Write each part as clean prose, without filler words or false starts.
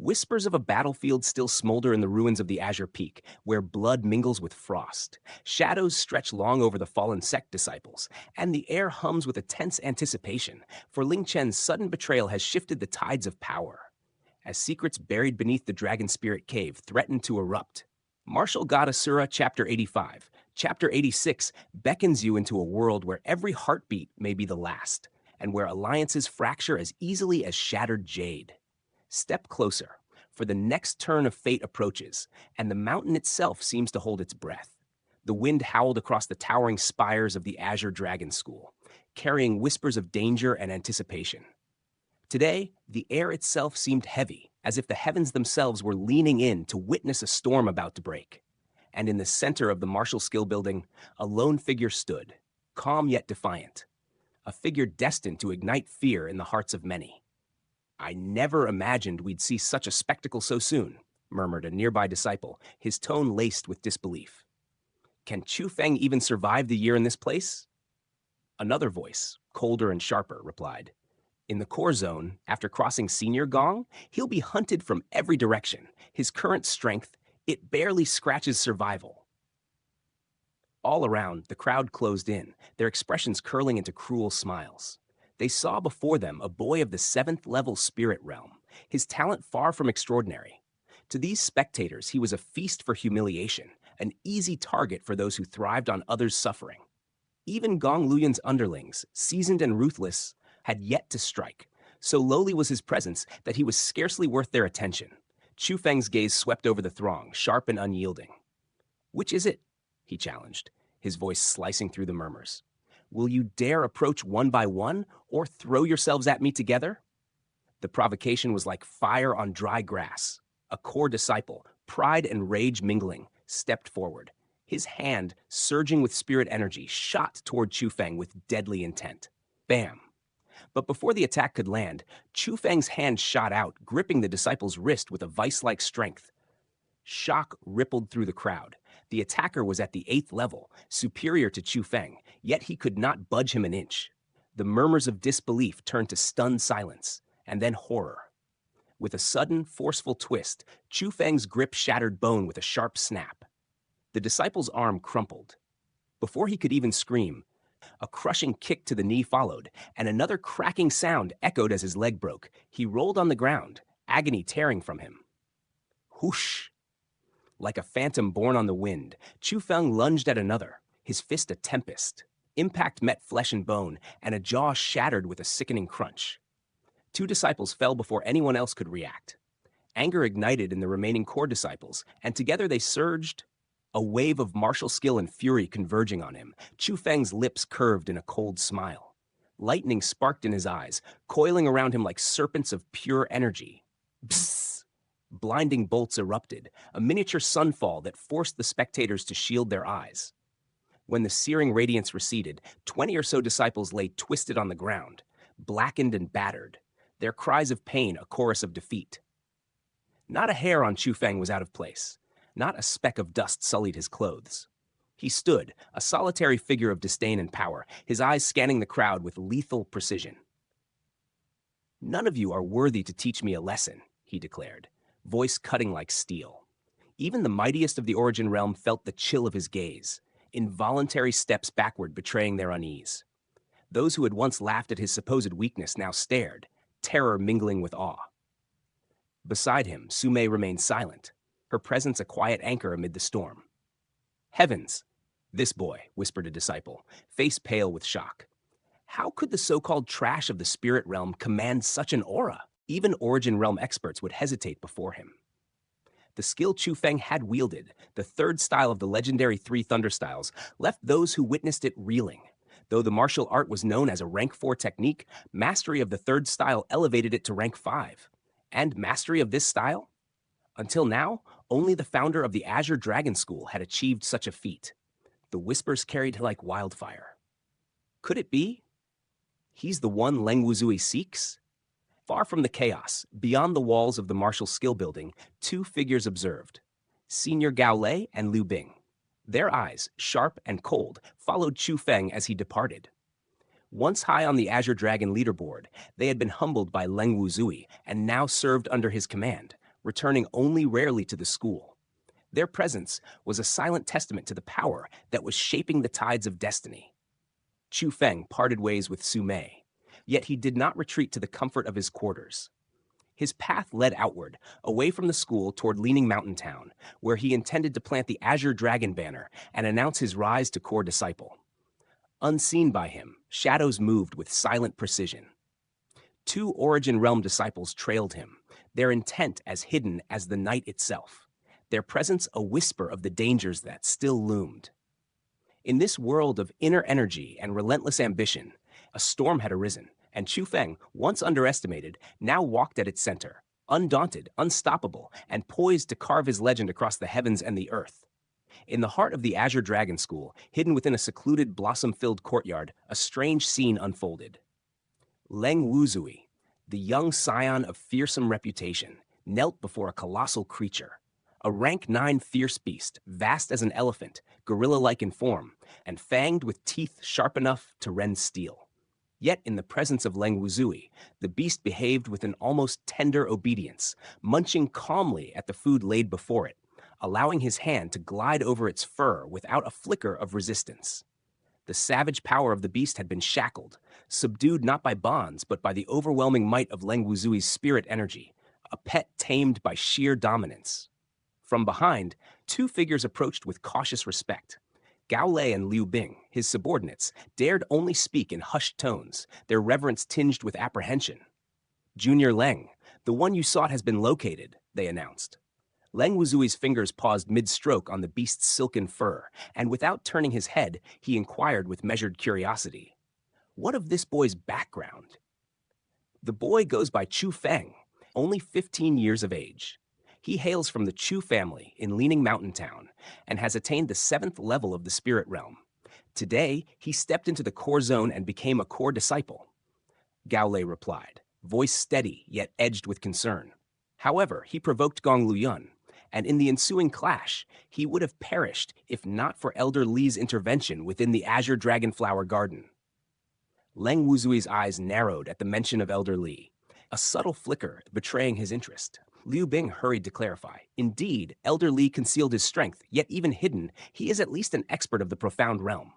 Whispers of a battlefield still smolder in the ruins of the Azure Peak, where blood mingles with frost. Shadows stretch long over the fallen sect disciples, and the air hums with a tense anticipation, for Ling Chen's sudden betrayal has shifted the tides of power. As secrets buried beneath the Dragon Spirit Cave threaten to erupt, Martial God Asura, Chapter 85, Chapter 86 beckons you into a world where every heartbeat may be the last, and where alliances fracture as easily as shattered jade. Step closer, for the next turn of fate approaches, and the mountain itself seems to hold its breath. The wind howled across the towering spires of the Azure Dragon School, carrying whispers of danger and anticipation. Today, the air itself seemed heavy, as if the heavens themselves were leaning in to witness a storm about to break. And in the center of the martial skill building, a lone figure stood, calm yet defiant, a figure destined to ignite fear in the hearts of many. "I never imagined we'd see such a spectacle so soon," murmured a nearby disciple, his tone laced with disbelief. "Can Chu Feng even survive the year in this place?" Another voice, colder and sharper, replied, "In the core zone, after crossing Senior Gong, he'll be hunted from every direction. His current strength, it barely scratches survival." All around, the crowd closed in, their expressions curling into cruel smiles. They saw before them a boy of the 7th level spirit realm, his talent far from extraordinary. To these spectators, he was a feast for humiliation, an easy target for those who thrived on others' suffering. Even Gong Luyan's underlings, seasoned and ruthless, had yet to strike. So lowly was his presence that he was scarcely worth their attention. Chu Feng's gaze swept over the throng, sharp and unyielding. "Which is it?" he challenged, his voice slicing through the murmurs. "Will you dare approach one by one, or throw yourselves at me together?" The provocation was like fire on dry grass. A core disciple, pride and rage mingling, stepped forward. His hand, surging with spirit energy, shot toward Chu Feng with deadly intent. Bam! But before the attack could land, Chu Feng's hand shot out, gripping the disciple's wrist with a vice-like strength. Shock rippled through the crowd. The attacker was at the 8th level, superior to Chu Feng, yet he could not budge him an inch. The murmurs of disbelief turned to stunned silence, and then horror. With a sudden, forceful twist, Chu Feng's grip shattered bone with a sharp snap. The disciple's arm crumpled. Before he could even scream, a crushing kick to the knee followed, and another cracking sound echoed as his leg broke. He rolled on the ground, agony tearing from him. Whoosh! Like a phantom born on the wind, Chu Feng lunged at another, his fist a tempest. Impact met flesh and bone, and a jaw shattered with a sickening crunch. 2 disciples fell before anyone else could react. Anger ignited in the remaining core disciples, and together they surged, a wave of martial skill and fury converging on him. Chu Feng's lips curved in a cold smile. Lightning sparked in his eyes, coiling around him like serpents of pure energy. Psst! Blinding bolts erupted, a miniature sunfall that forced the spectators to shield their eyes. When the searing radiance receded, 20 or so disciples lay twisted on the ground, blackened and battered, their cries of pain a chorus of defeat. Not a hair on Chu Feng was out of place. Not a speck of dust sullied his clothes. He stood, a solitary figure of disdain and power, his eyes scanning the crowd with lethal precision. "None of you are worthy to teach me a lesson," he declared, voice cutting like steel. Even the mightiest of the Origin realm felt the chill of his gaze, involuntary steps backward betraying their unease. Those who had once laughed at his supposed weakness now stared, terror mingling with awe. Beside him, Sume remained silent, her presence a quiet anchor amid the storm. "Heavens!" "This boy," whispered a disciple, face pale with shock. How could the so-called trash of the spirit realm command such an aura? Even Origin realm experts would hesitate before him. The skill Chu Feng had wielded, the 3rd style of the legendary 3 Thunder Styles, left those who witnessed it reeling. Though the martial art was known as a rank 4 technique, mastery of the 3rd style elevated it to rank 5. And mastery of this style? Until now, only the founder of the Azure Dragon School had achieved such a feat. The whispers carried like wildfire. Could it be? He's the one Leng Wuzui seeks? Far from the chaos, beyond the walls of the martial skill building, 2 figures observed. Senior Gao Lei and Liu Bing. Their eyes, sharp and cold, followed Chu Feng as he departed. Once high on the Azure Dragon leaderboard, they had been humbled by Leng Wuzui and now served under his command, returning only rarely to the school. Their presence was a silent testament to the power that was shaping the tides of destiny. Chu Feng parted ways with Su Mei, yet he did not retreat to the comfort of his quarters. His path led outward, away from the school toward Leaning Mountain Town, where he intended to plant the Azure Dragon banner and announce his rise to core disciple. Unseen by him, shadows moved with silent precision. 2 Origin Realm disciples trailed him, their intent as hidden as the night itself, their presence a whisper of the dangers that still loomed. In this world of inner energy and relentless ambition, a storm had arisen, and Chu Feng, once underestimated, now walked at its center, undaunted, unstoppable, and poised to carve his legend across the heavens and the earth. In the heart of the Azure Dragon School, hidden within a secluded, blossom-filled courtyard, a strange scene unfolded. Leng Wuzui, the young scion of fearsome reputation, knelt before a colossal creature, a rank 9 fierce beast, vast as an elephant, gorilla-like in form, and fanged with teeth sharp enough to rend steel. Yet in the presence of Leng Wuzui, the beast behaved with an almost tender obedience, munching calmly at the food laid before it, allowing his hand to glide over its fur without a flicker of resistance. The savage power of the beast had been shackled, subdued not by bonds, but by the overwhelming might of Leng Wuzui's spirit energy, a pet tamed by sheer dominance. From behind, 2 figures approached with cautious respect. Gao Lei and Liu Bing, his subordinates, dared only speak in hushed tones, their reverence tinged with apprehension. "Junior Leng, the one you sought has been located," they announced. Leng Wuzui's fingers paused mid-stroke on the beast's silken fur, and without turning his head, he inquired with measured curiosity, "What of this boy's background?" "The boy goes by Chu Feng, only 15 years of age. He hails from the Chu family in Leaning Mountain Town and has attained the 7th level of the spirit realm. Today, he stepped into the core zone and became a core disciple," Gao Lei replied, voice steady yet edged with concern. However, he provoked Gong Luyun, and in the ensuing clash, he would have perished if not for Elder Li's intervention within the Azure Dragonflower Garden. Leng Wuzui's eyes narrowed at the mention of Elder Li, a subtle flicker betraying his interest. Liu Bing hurried to clarify. Indeed, Elder Li concealed his strength, yet even hidden, he is at least an expert of the profound realm.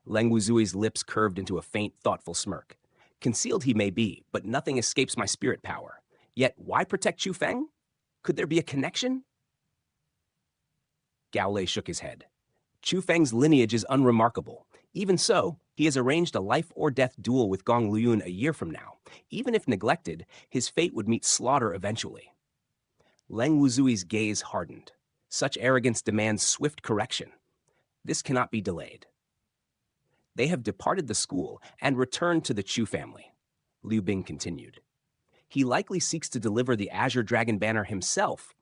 Leng Wuzui's lips curved into a faint, thoughtful smirk. Concealed he may be, but nothing escapes my spirit power. Yet why protect Chu Feng? Could there be a connection? Gao Lei shook his head. Chu Feng's lineage is unremarkable. Even so, he has arranged a life-or-death duel with Gong Luyun a year from now. Even if neglected, his fate would meet slaughter eventually. Leng Wuzui's gaze hardened. Such arrogance demands swift correction. This cannot be delayed. They have departed the school and returned to the Chu family, Liu Bing continued. He likely seeks to deliver the Azure Dragon banner himself.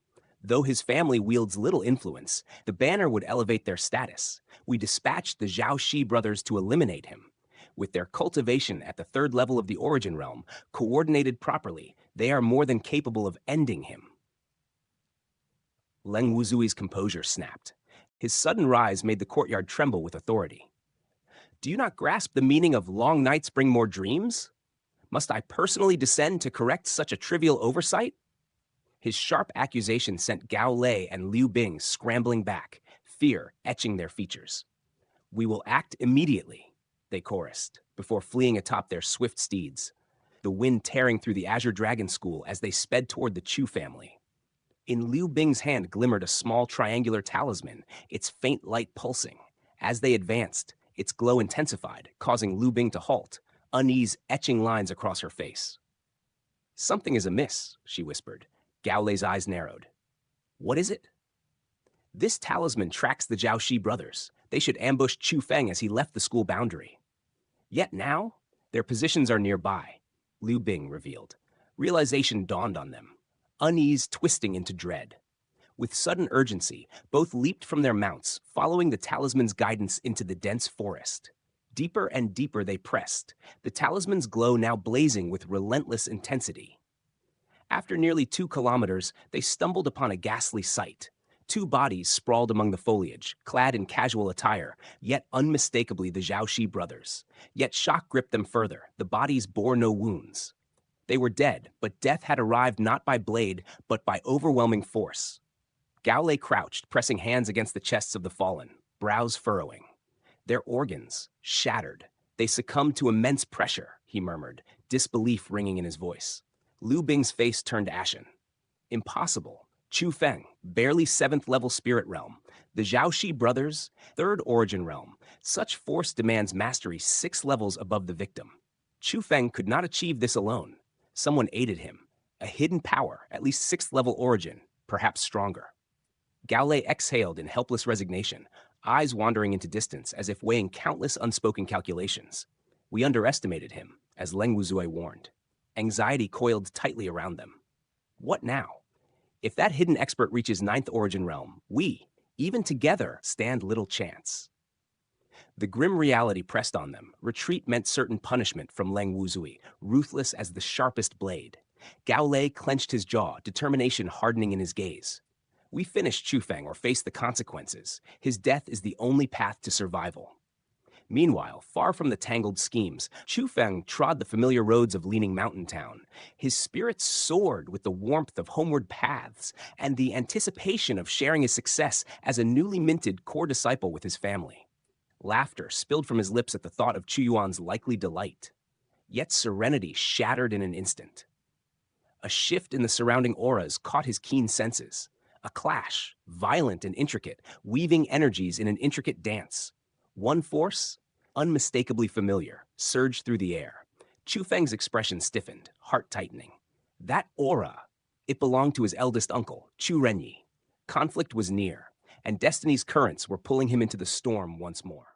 Though his family wields little influence, the banner would elevate their status. We dispatched the Xiaoxi brothers to eliminate him. With their cultivation at the 3rd level of the Origin Realm, coordinated properly, they are more than capable of ending him. Leng Wuzui's composure snapped. His sudden rise made the courtyard tremble with authority. Do you not grasp the meaning of long nights bring more dreams? Must I personally descend to correct such a trivial oversight? His sharp accusation sent Gao Lei and Liu Bing scrambling back, fear etching their features. We will act immediately, they chorused, before fleeing atop their swift steeds, the wind tearing through the Azure Dragon School as they sped toward the Chu family. In Liu Bing's hand glimmered a small triangular talisman, its faint light pulsing. As they advanced, its glow intensified, causing Liu Bing to halt, unease etching lines across her face. Something is amiss, she whispered. Gao Lei's eyes narrowed. What is it? This talisman tracks the Xiaoxi brothers. They should ambush Chu Feng as he left the school boundary. Yet now, their positions are nearby, Liu Bing revealed. Realization dawned on them, unease twisting into dread. With sudden urgency, both leaped from their mounts, following the talisman's guidance into the dense forest. Deeper and deeper they pressed, the talisman's glow now blazing with relentless intensity. After nearly 2 kilometers, they stumbled upon a ghastly sight. 2 bodies sprawled among the foliage, clad in casual attire, yet unmistakably the Xiaoxi brothers. Yet shock gripped them further. The bodies bore no wounds. They were dead, but death had arrived not by blade, but by overwhelming force. Gao lay crouched, pressing hands against the chests of the fallen, brows furrowing. Their organs, shattered. They succumbed to immense pressure, he murmured, disbelief ringing in his voice. Lu Bing's face turned ashen. Impossible. Chu Feng, barely 7th level spirit realm. The Zhaoxi brothers, 3rd origin realm. Such force demands mastery 6 levels above the victim. Chu Feng could not achieve this alone. Someone aided him. A hidden power, at least 6th level origin, perhaps stronger. Gao Lei exhaled in helpless resignation, eyes wandering into distance as if weighing countless unspoken calculations. We underestimated him, as Leng Wuzui warned. Anxiety coiled tightly around them. What now? If that hidden expert reaches 9th origin realm, we, even together, stand little chance. The grim reality pressed on them. Retreat meant certain punishment from Leng Wuzui, ruthless as the sharpest blade. Gao Lei clenched his jaw, determination hardening in his gaze. We finish Chu Feng or face the consequences. His death is the only path to survival. Meanwhile, far from the tangled schemes, Chu Feng trod the familiar roads of Leaning Mountain Town. His spirits soared with the warmth of homeward paths and the anticipation of sharing his success as a newly minted core disciple with his family. Laughter spilled from his lips at the thought of Chu Yuan's likely delight. Yet serenity shattered in an instant. A shift in the surrounding auras caught his keen senses. A clash, violent and intricate, weaving energies in an intricate dance. One force, unmistakably familiar, surged through the air. Chu Feng's expression stiffened, heart tightening. That aura, it belonged to his eldest uncle, Chu Renyi. Conflict was near, and destiny's currents were pulling him into the storm once more.